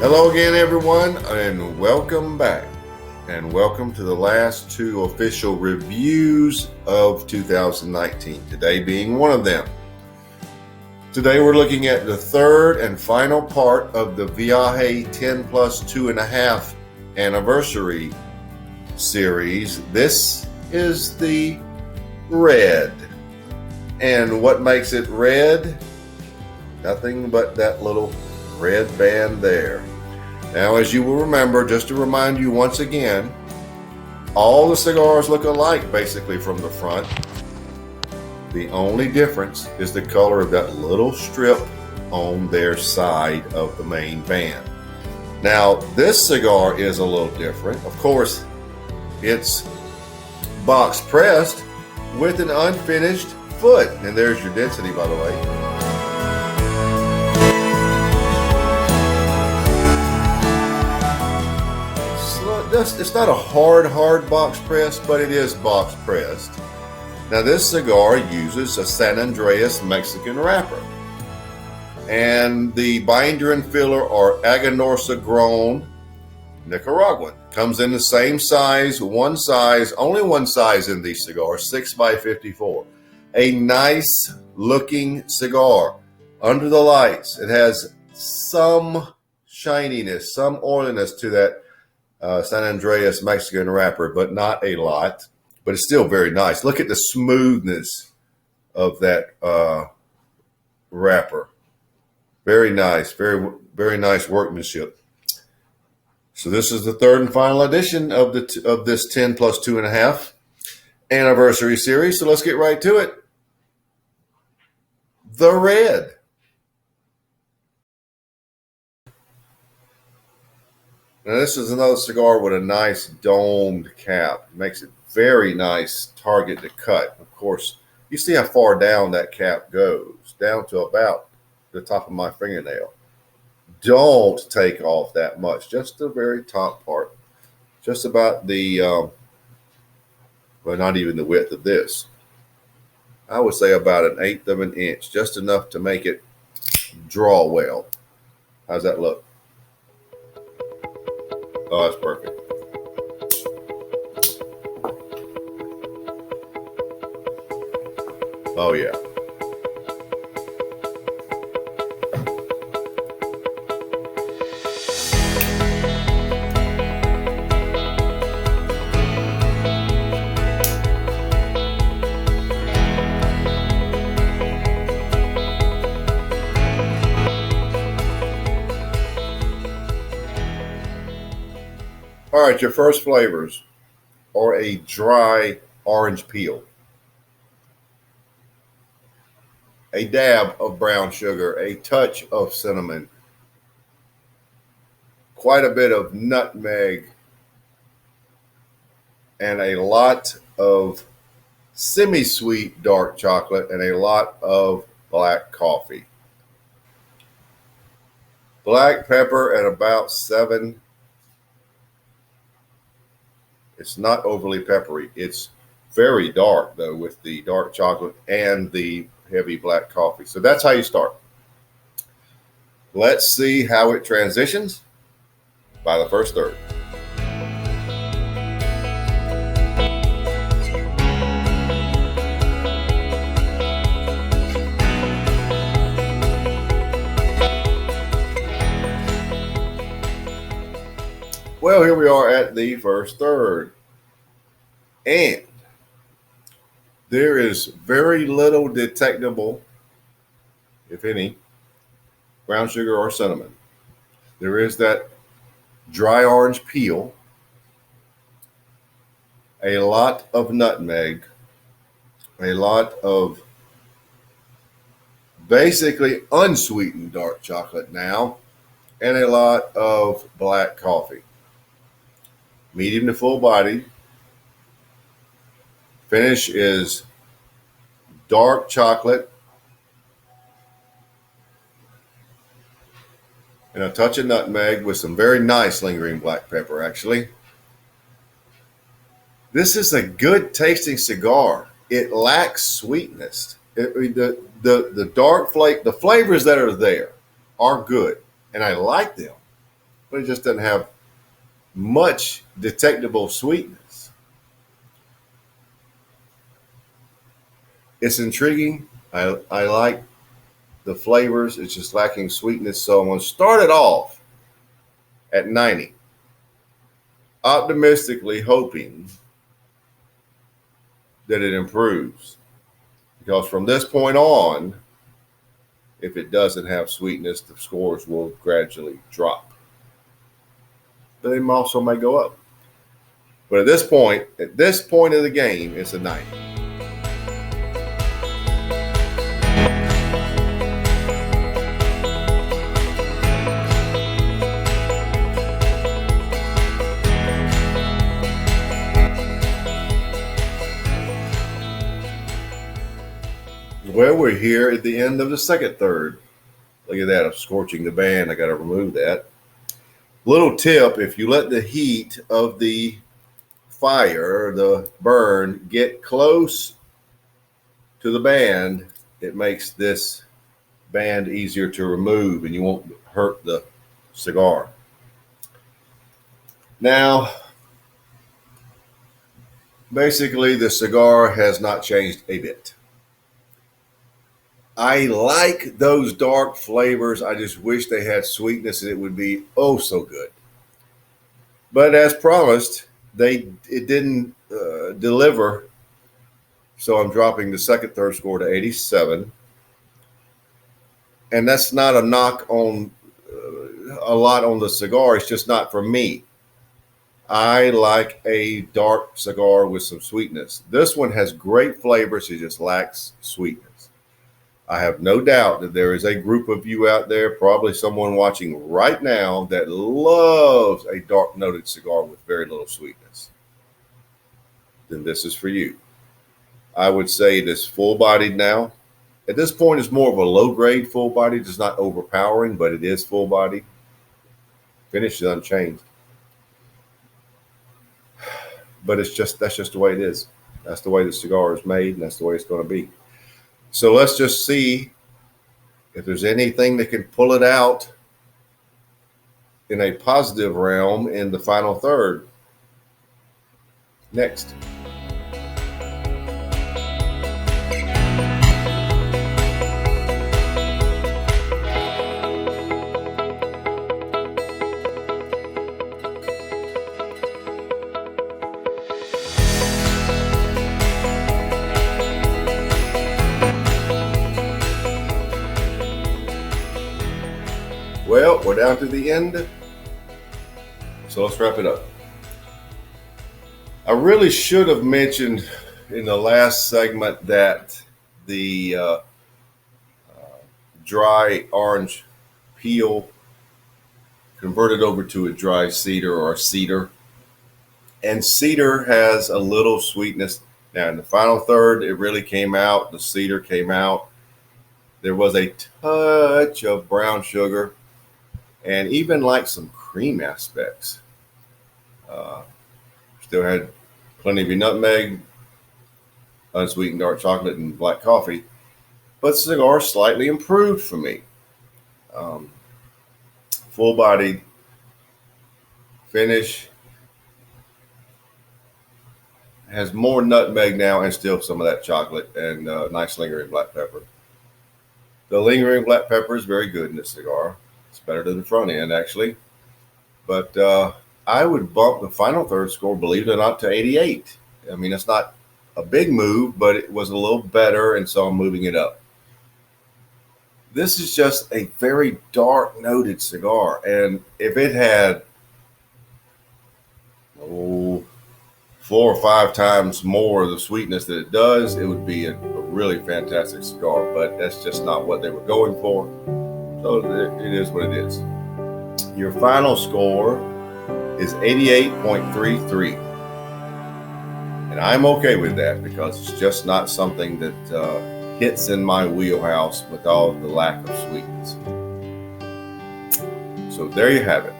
Hello again, everyone, and welcome back. And welcome to the last two official reviews of 2019, today being one of them. Today we're looking at the third and final part of the Viaje 10 plus 2.5 anniversary series. This is the red. And what makes it red? Nothing but that little red band there. Now, as you will remember, just to remind you once again, all the cigars look alike basically from the front. The only difference is the color of that little strip on their side of the main band. Now, this cigar is a little different. Of course, it's box pressed with an unfinished foot. And there's your density, by the way. It's not a hard box press, but it is box pressed. Now, this cigar uses a San Andreas Mexican wrapper, and the binder and filler are Aganorsa grown Nicaraguan. Comes in the same size, only one size in these cigars, 6x54. A nice looking cigar under the lights. It has some shininess, some oiliness to that San Andreas Mexican wrapper, but not a lot. But it's still very nice. Look at the smoothness of that wrapper. Very nice, very nice workmanship. So this is the third and final edition of this 10 plus 2.5 anniversary series. So let's get right to it. The red. Now, this is another cigar with a nice domed cap. It makes it very nice target to cut. Of course, you see how far down that cap goes, down to about the top of my fingernail. Don't take off that much, just the very top part, just about the, well, not even the width of this. I would say about 1/8 of an inch, just enough to make it draw well. How's that look? Oh, that's perfect. Oh, yeah. All right, your first flavors are a dry orange peel, a dab of brown sugar, a touch of cinnamon, quite a bit of nutmeg, and a lot of semi-sweet dark chocolate, and a lot of black coffee. Black pepper at about 7. It's not overly peppery. It's very dark, though, with the dark chocolate and the heavy black coffee. So that's how you start. Let's see how it transitions by the first third. Well, here we are at the first third. And there is very little detectable, if any, brown sugar or cinnamon. There is that dry orange peel, a lot of nutmeg, a lot of basically unsweetened dark chocolate now, and a lot of black coffee. Medium to full body. Finish is dark chocolate and a touch of nutmeg with some very nice lingering black pepper, actually. This is a good tasting cigar. It lacks sweetness. The dark flavor, the flavors that are there are good, and I like them. but it just doesn't have much detectable sweetness. It's intriguing. I like the flavors. It's just lacking sweetness. So I'm going to start it off at 90, optimistically hoping that it improves. Because from this point on, if it doesn't have sweetness, the scores will gradually drop. But they also may go up. But at this point of the game, it's a 90. Well, we're here at the end of the second third. Look at that, I'm scorching the band. I got to remove that. Little tip, if you let the heat of the fire, the burn, get close to the band, it makes this band easier to remove and you won't hurt the cigar. Now, basically, the cigar has not changed a bit. I like those dark flavors. I just wish they had sweetness and it would be oh so good. But as promised, it didn't deliver. So I'm dropping the second third score to 87. And that's not a knock on a lot on the cigar. It's just not for me. I like a dark cigar with some sweetness. This one has great flavors. It just lacks sweetness. I have no doubt that there is a group of you out there, probably someone watching right now, that loves a dark noted cigar with very little sweetness. Then this is for you. I would say it is full bodied now. At this point, it's more of a low grade full bodied. It's not overpowering, but it is full bodied. Finish is unchanged. But that's just the way it is. That's the way the cigar is made, and that's the way it's going to be. So let's just see if there's anything that can pull it out in a positive realm in the final third. Next. Well, we're down to the end, so let's wrap it up. I really should have mentioned in the last segment that the dry orange peel converted over to a dry cedar or a cedar, and cedar has a little sweetness. Now, in the final third, it really came out. The cedar came out. There was a touch of brown sugar, and even like some cream aspects. Still had plenty of your nutmeg, unsweetened dark chocolate, and black coffee. But the cigar slightly improved for me. Full-bodied finish. Has more nutmeg now and still some of that chocolate and nice lingering black pepper. The lingering black pepper is very good in this cigar. It's better than the front end, actually. But I would bump the final third score, believe it or not, to 88. I mean, it's not a big move, but it was a little better, and so I'm moving it up. This is just a very dark noted cigar, and if it had 4 or 5 times more of the sweetness that it does, it would be a really fantastic cigar, but that's just not what they were going for. So it is what it is. Your final score is 88.33. And I'm okay with that because it's just not something that hits in my wheelhouse with all the lack of sweetness. So there you have it.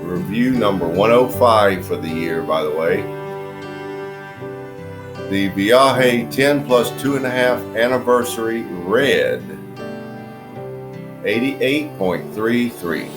Review number 105 for the year, by the way. The Viaje 10 plus 2.5 anniversary red, 88.33.